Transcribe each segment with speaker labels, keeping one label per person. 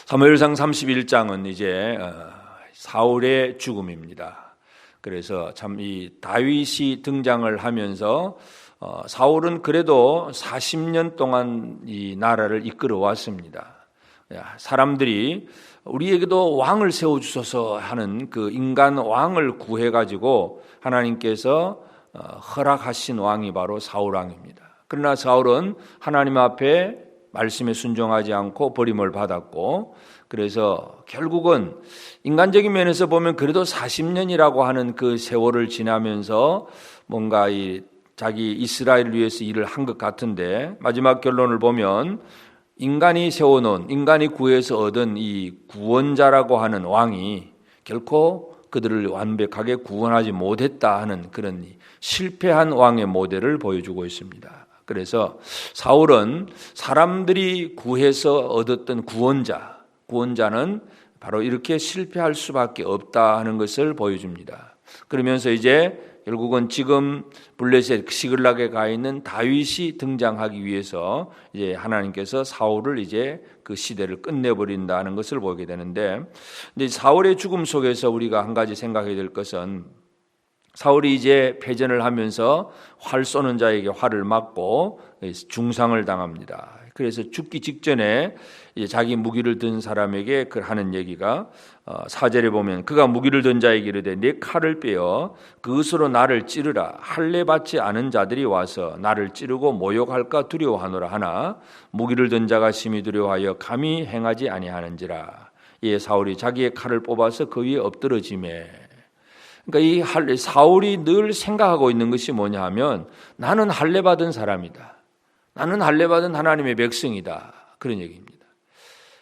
Speaker 1: 사무엘상 31장은 이제 사울의 죽음입니다. 그래서 참 이 다윗이 등장을 하면서 사울은 그래도 40년 동안 이 나라를 이끌어 왔습니다. 사람들이 우리에게도 왕을 세워주소서 하는 그 인간 왕을 구해가지고 하나님께서 허락하신 왕이 바로 사울 왕입니다. 그러나 사울은 하나님 앞에 말씀에 순종하지 않고 버림을 받았고, 그래서 결국은 인간적인 면에서 보면 그래도 40년이라고 하는 그 세월을 지나면서 뭔가 이 자기 이스라엘을 위해서 일을 한 것 같은데, 마지막 결론을 보면 인간이 세워놓은, 인간이 구해서 얻은 이 구원자라고 하는 왕이 결코 그들을 완벽하게 구원하지 못했다 하는 그런 실패한 왕의 모델을 보여주고 있습니다. 그래서 사울은 사람들이 구해서 얻었던 구원자는 바로 이렇게 실패할 수밖에 없다 하는 것을 보여줍니다. 그러면서 이제 결국은 지금 블레셋 시글락에 가 있는 다윗이 등장하기 위해서 이제 하나님께서 사울을 이제 그 시대를 끝내버린다는 것을 보게 되는데, 근데 사울의 죽음 속에서 우리가 한 가지 생각해야 될 것은, 사울이 이제 패전을 하면서 활 쏘는 자에게 활을 맞고 중상을 당합니다. 그래서 죽기 직전에 이제 자기 무기를 든 사람에게 하는 얘기가 4절에 보면, 그가 무기를 든 자에게 이르되 내 칼을 빼어 그것으로 나를 찌르라. 할례 받지 않은 자들이 와서 나를 찌르고 모욕할까 두려워하노라 하나 무기를 든 자가 심히 두려워하여 감히 행하지 아니하는지라. 이에 사울이 자기의 칼을 뽑아서 그 위에 엎드러지매. 그러니까 이 사울이 늘 생각하고 있는 것이 뭐냐 하면, 나는 할례 받은 사람이다. 나는 할례 받은 하나님의 백성이다. 그런 얘기입니다.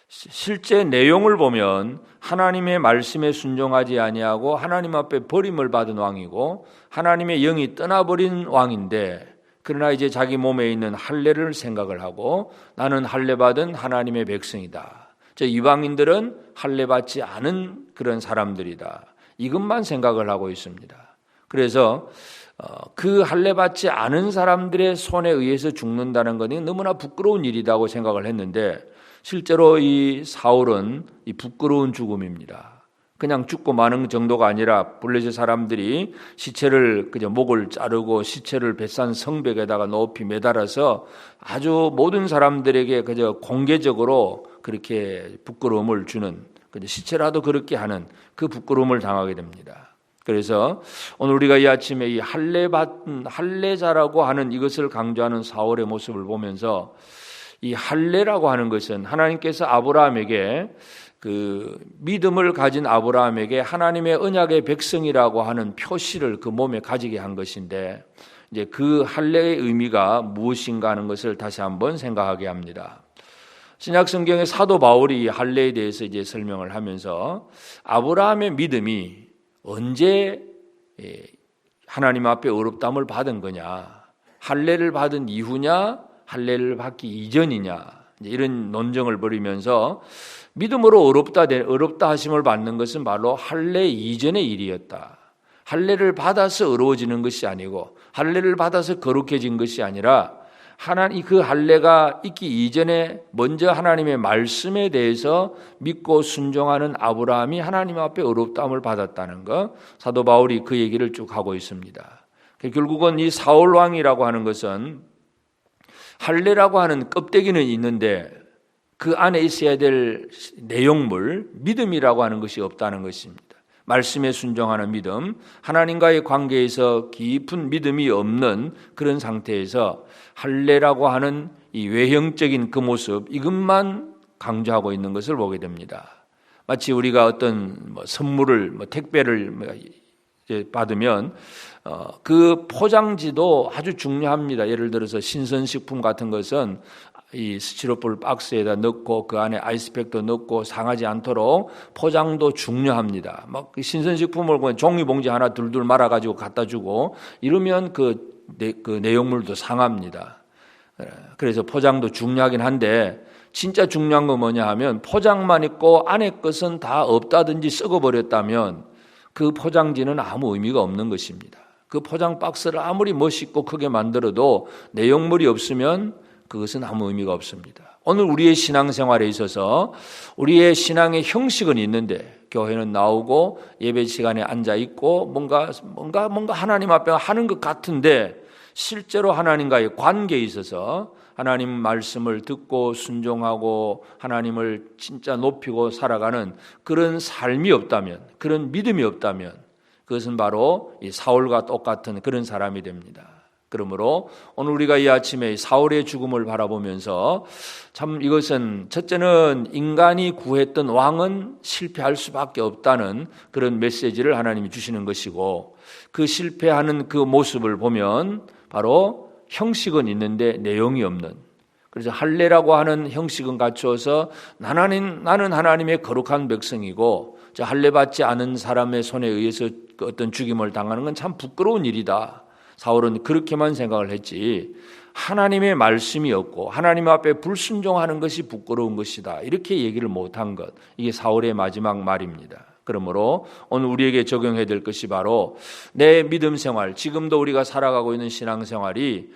Speaker 1: 실제 내용을 보면 하나님의 말씀에 순종하지 아니하고 하나님 앞에 버림을 받은 왕이고 하나님의 영이 떠나버린 왕인데, 그러나 이제 자기 몸에 있는 할례를 생각을 하고 나는 할례 받은 하나님의 백성이다. 저 이방인들은 할례 받지 않은 그런 사람들이다. 이것만 생각을 하고 있습니다. 그래서 그 할례 받지 않은 사람들의 손에 의해서 죽는다는 것은 너무나 부끄러운 일이라고 생각을 했는데, 실제로 이 사울은 이 부끄러운 죽음입니다. 그냥 죽고 마는 정도가 아니라 블레셋 사람들이 시체를 그저 목을 자르고 시체를 벳산 성벽에다가 높이 매달아서 아주 모든 사람들에게 그저 공개적으로 그렇게 부끄러움을 주는, 시체라도 그렇게 하는 그 부끄러움을 당하게 됩니다. 그래서 오늘 우리가 이 아침에 이 할례자라고 하는 이것을 강조하는 사울의 모습을 보면서, 이 할례라고 하는 것은 하나님께서 아브라함에게, 그 믿음을 가진 아브라함에게 하나님의 언약의 백성이라고 하는 표시를 그 몸에 가지게 한 것인데, 이제 그 할례의 의미가 무엇인가 하는 것을 다시 한번 생각하게 합니다. 신약 성경의 사도 바울이 할례에 대해서 이제 설명을 하면서, 아브라함의 믿음이 언제 하나님 앞에 의롭다함을 받은 거냐, 할례를 받은 이후냐, 할례를 받기 이전이냐, 이런 논쟁을 벌이면서 믿음으로 의롭다 하심을 받는 것은 바로 할례 이전의 일이었다. 할례를 받아서 의로워지는 것이 아니고 할례를 받아서 거룩해진 것이 아니라 하나님 그 할례가 있기 이전에 먼저 하나님의 말씀에 대해서 믿고 순종하는 아브라함이 하나님 앞에 의롭다함을 받았다는 것, 사도 바울이 그 얘기를 쭉 하고 있습니다. 결국은 이 사울 왕이라고 하는 것은 할례라고 하는 껍데기는 있는데 그 안에 있어야 될 내용물, 믿음이라고 하는 것이 없다는 것입니다. 말씀에 순종하는 믿음, 하나님과의 관계에서 깊은 믿음이 없는 그런 상태에서 할례라고 하는 이 외형적인 그 모습, 이것만 강조하고 있는 것을 보게 됩니다. 마치 우리가 어떤 선물을, 택배를 받으면 그 포장지도 아주 중요합니다. 예를 들어서 신선식품 같은 것은 이 스티로폴 박스에다 넣고 그 안에 아이스팩도 넣고 상하지 않도록 포장도 중요합니다. 막 신선식품을 그냥 종이봉지 하나 둘둘 말아가지고 갖다 주고 이러면 그 내용물도 상합니다. 그래서 포장도 중요하긴 한데, 진짜 중요한 건 뭐냐 하면 포장만 있고 안에 것은 다 없다든지 썩어버렸다면 그 포장지는 아무 의미가 없는 것입니다. 그 포장 박스를 아무리 멋있고 크게 만들어도 내용물이 없으면 그것은 아무 의미가 없습니다. 오늘 우리의 신앙생활에 있어서 우리의 신앙의 형식은 있는데 교회는 나오고 예배 시간에 앉아 있고 뭔가 하나님 앞에 하는 것 같은데 실제로 하나님과의 관계에 있어서 하나님 말씀을 듣고 순종하고 하나님을 진짜 높이고 살아가는 그런 삶이 없다면, 그런 믿음이 없다면 그것은 바로 이 사울과 똑같은 그런 사람이 됩니다. 그러므로 오늘 우리가 이 아침에 사울의 죽음을 바라보면서 참 이것은 첫째는 인간이 구했던 왕은 실패할 수밖에 없다는 그런 메시지를 하나님이 주시는 것이고, 그 실패하는 그 모습을 보면 바로 형식은 있는데 내용이 없는, 그래서 할례라고 하는 형식은 갖추어서 나는 하나님의 거룩한 백성이고 할례 받지 않은 사람의 손에 의해서 어떤 죽임을 당하는 건 참 부끄러운 일이다. 사울은 그렇게만 생각을 했지 하나님의 말씀이 없고 하나님 앞에 불순종하는 것이 부끄러운 것이다, 이렇게 얘기를 못한 것, 이게 사울의 마지막 말입니다. 그러므로 오늘 우리에게 적용해야 될 것이 바로 내 믿음 생활, 지금도 우리가 살아가고 있는 신앙생활이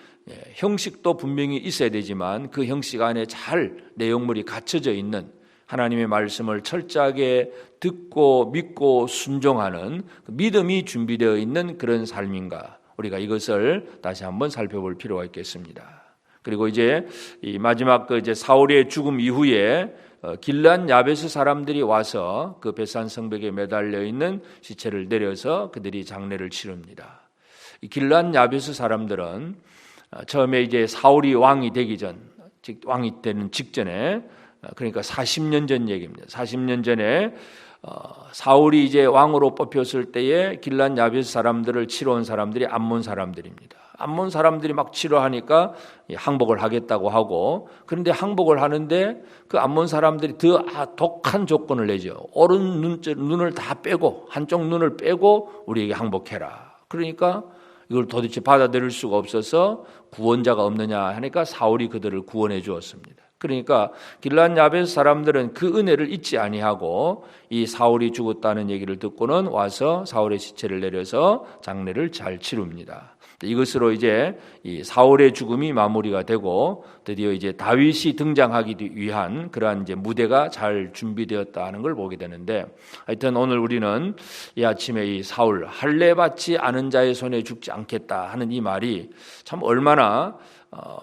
Speaker 1: 형식도 분명히 있어야 되지만 그 형식 안에 잘 내용물이 갖춰져 있는, 하나님의 말씀을 철저하게 듣고 믿고 순종하는 믿음이 준비되어 있는 그런 삶인가, 우리가 이것을 다시 한번 살펴볼 필요가 있겠습니다. 그리고 이제 이 마지막 이제 사울의 죽음 이후에 길르앗 야베스 사람들이 와서 그 벳산 성벽에 매달려 있는 시체를 내려서 그들이 장례를 치릅니다. 이 길르앗 야베스 사람들은 처음에 이제 사울이 왕이 되기 전, 즉 왕이 되는 직전에, 그러니까 40년 전 얘기입니다. 40년 전에 사울이 이제 왕으로 뽑혔을 때에 길르앗 야베스 사람들을 치러 온 사람들이 암몬 사람들입니다. 암몬 사람들이 막 치러하니까 항복을 하겠다고 하고, 그런데 항복을 하는데 그 암몬 사람들이 더 독한 조건을 내죠. 오른 눈을 다 빼고, 한쪽 눈을 빼고 우리에게 항복해라. 그러니까 이걸 도대체 받아들일 수가 없어서 구원자가 없느냐 하니까 사울이 그들을 구원해 주었습니다. 그러니까 길르앗 야베스 사람들은 그 은혜를 잊지 아니하고 이 사울이 죽었다는 얘기를 듣고는 와서 사울의 시체를 내려서 장례를 잘 치릅니다. 이것으로 이제 이 사울의 죽음이 마무리가 되고 드디어 이제 다윗이 등장하기 위한 그러한 이제 무대가 잘 준비되었다 하는 걸 보게 되는데, 하여튼 오늘 우리는 이 아침에 이 사울, 할례 받지 않은 자의 손에 죽지 않겠다 하는 이 말이 참 얼마나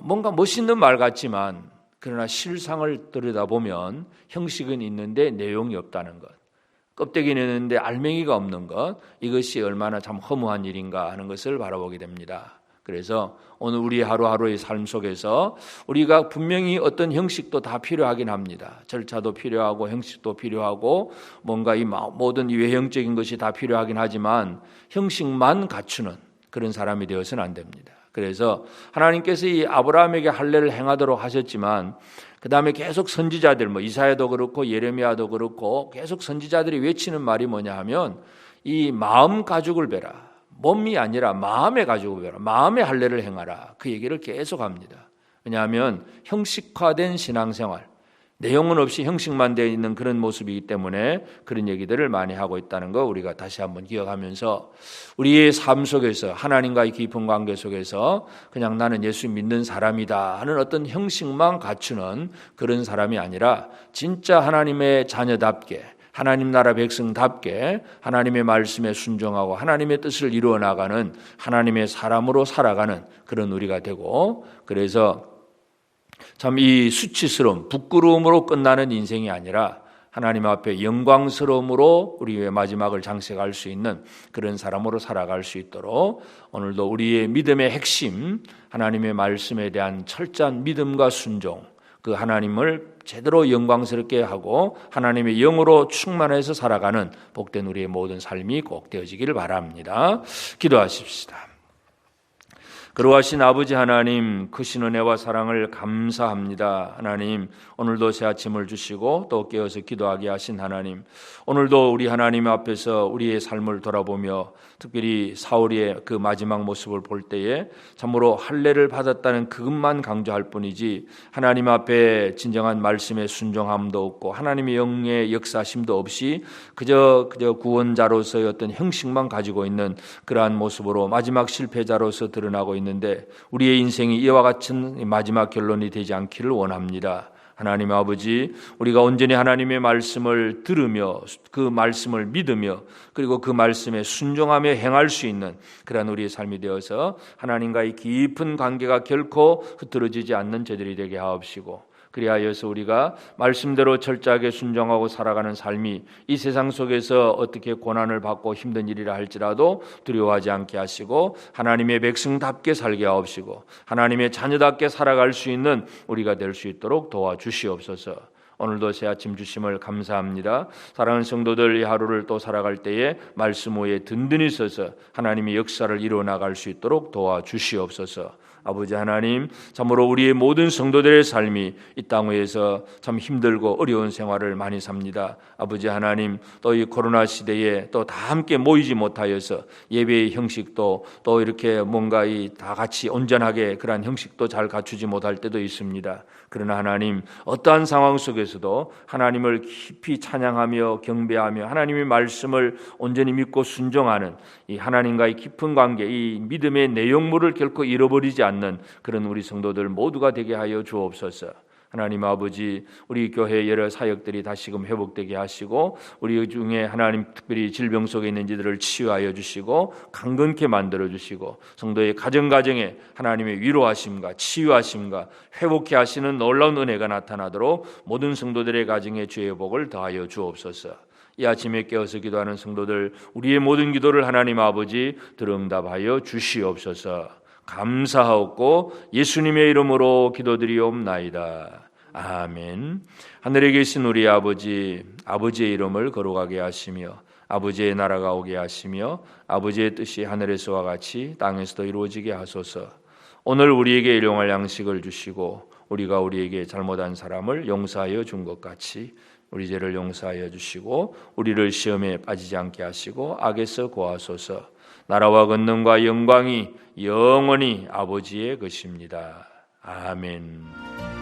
Speaker 1: 뭔가 멋있는 말 같지만, 그러나 실상을 들여다보면 형식은 있는데 내용이 없다는 것, 껍데기는 있는데 알맹이가 없는 것, 이것이 얼마나 참 허무한 일인가 하는 것을 바라보게 됩니다. 그래서 오늘 우리 하루하루의 삶 속에서 우리가 분명히 어떤 형식도 다 필요하긴 합니다. 절차도 필요하고 형식도 필요하고 뭔가 이 모든 외형적인 것이 다 필요하긴 하지만 형식만 갖추는 그런 사람이 되어서는 안 됩니다. 그래서 하나님께서 이 아브라함에게 할례를 행하도록 하셨지만 그 다음에 계속 선지자들, 이사야도 그렇고 예레미야도 그렇고 계속 선지자들이 외치는 말이 뭐냐 하면 이 마음 가죽을 베라, 몸이 아니라 마음의 가죽을 베라, 마음의 할례를 행하라, 그 얘기를 계속 합니다. 왜냐하면 형식화된 신앙생활, 내용은 없이 형식만 되어 있는 그런 모습이기 때문에 그런 얘기들을 많이 하고 있다는 거 우리가 다시 한번 기억하면서 우리의 삶 속에서 하나님과의 깊은 관계 속에서 그냥 나는 예수 믿는 사람이다 하는 어떤 형식만 갖추는 그런 사람이 아니라 진짜 하나님의 자녀답게, 하나님 나라 백성답게 하나님의 말씀에 순종하고 하나님의 뜻을 이루어 나가는 하나님의 사람으로 살아가는 그런 우리가 되고, 그래서 참 이 수치스러움, 부끄러움으로 끝나는 인생이 아니라 하나님 앞에 영광스러움으로 우리의 마지막을 장식할 수 있는 그런 사람으로 살아갈 수 있도록 오늘도 우리의 믿음의 핵심, 하나님의 말씀에 대한 철저한 믿음과 순종, 그 하나님을 제대로 영광스럽게 하고 하나님의 영으로 충만해서 살아가는 복된 우리의 모든 삶이 꼭 되어지기를 바랍니다. 기도하십시다. 그러하신 아버지 하나님, 크신 은혜와 사랑을 감사합니다. 하나님, 오늘도 새 아침을 주시고 또 깨어서 기도하게 하신 하나님, 오늘도 우리 하나님 앞에서 우리의 삶을 돌아보며 특별히 사울의 그 마지막 모습을 볼 때에 참으로 할례를 받았다는 그것만 강조할 뿐이지 하나님 앞에 진정한 말씀에 순종함도 없고 하나님의 영의 역사심도 없이 그저 구원자로서의 어떤 형식만 가지고 있는 그러한 모습으로 마지막 실패자로서 드러나고 있는 있는데 우리의 인생이 이와 같은 마지막 결론이 되지 않기를 원합니다. 하나님 아버지, 우리가 온전히 하나님의 말씀을 들으며 그 말씀을 믿으며 그리고 그 말씀에 순종하며 행할 수 있는 그런 우리의 삶이 되어서 하나님과의 깊은 관계가 결코 흐트러지지 않는 저들이 되게 하옵시고, 그리하여서 우리가 말씀대로 철저하게 순종하고 살아가는 삶이 이 세상 속에서 어떻게 고난을 받고 힘든 일이라 할지라도 두려워하지 않게 하시고 하나님의 백성답게 살게 하옵시고 하나님의 자녀답게 살아갈 수 있는 우리가 될 수 있도록 도와주시옵소서. 오늘도 새 아침 주심을 감사합니다. 사랑하는 성도들, 이 하루를 또 살아갈 때에 말씀 위에 든든히 서서 하나님의 역사를 이루어나갈 수 있도록 도와주시옵소서. 아버지 하나님, 참으로 우리의 모든 성도들의 삶이 이 땅 위에서 참 힘들고 어려운 생활을 많이 삽니다. 아버지 하나님, 또 이 코로나 시대에 또 다 함께 모이지 못하여서 예배의 형식도 또 이렇게 뭔가 다 같이 온전하게 그러한 형식도 잘 갖추지 못할 때도 있습니다. 그러나 하나님, 어떠한 상황 속에서도 하나님을 깊이 찬양하며 경배하며 하나님의 말씀을 온전히 믿고 순종하는 이 하나님과의 깊은 관계, 이 믿음의 내용물을 결코 잃어버리지 않는 그런 우리 성도들 모두가 되게 하여 주옵소서. 하나님 아버지, 우리 교회 여러 사역들이 다시금 회복되게 하시고 우리 중에 하나님 특별히 질병 속에 있는 이들을 치유하여 주시고 강건케 만들어 주시고 성도의 가정가정에 하나님의 위로하심과 치유하심과 회복케 하시는 놀라운 은혜가 나타나도록 모든 성도들의 가정에 주의 복을 더하여 주옵소서. 이 아침에 깨어서 기도하는 성도들, 우리의 모든 기도를 하나님 아버지 들응답하여 주시옵소서. 감사하옵고 예수님의 이름으로 기도드리옵나이다. 아멘. 하늘에 계신 우리 아버지, 아버지의 이름을 거룩하게 하시며 아버지의 나라가 오게 하시며 아버지의 뜻이 하늘에서와 같이 땅에서도 이루어지게 하소서. 오늘 우리에게 일용할 양식을 주시고 우리가 우리에게 잘못한 사람을 용서하여 준 것 같이 우리 죄를 용서하여 주시고 우리를 시험에 빠지지 않게 하시고 악에서 구하소서. 나라와 권능과 영광이 영원히 아버지의 것입니다. 아멘.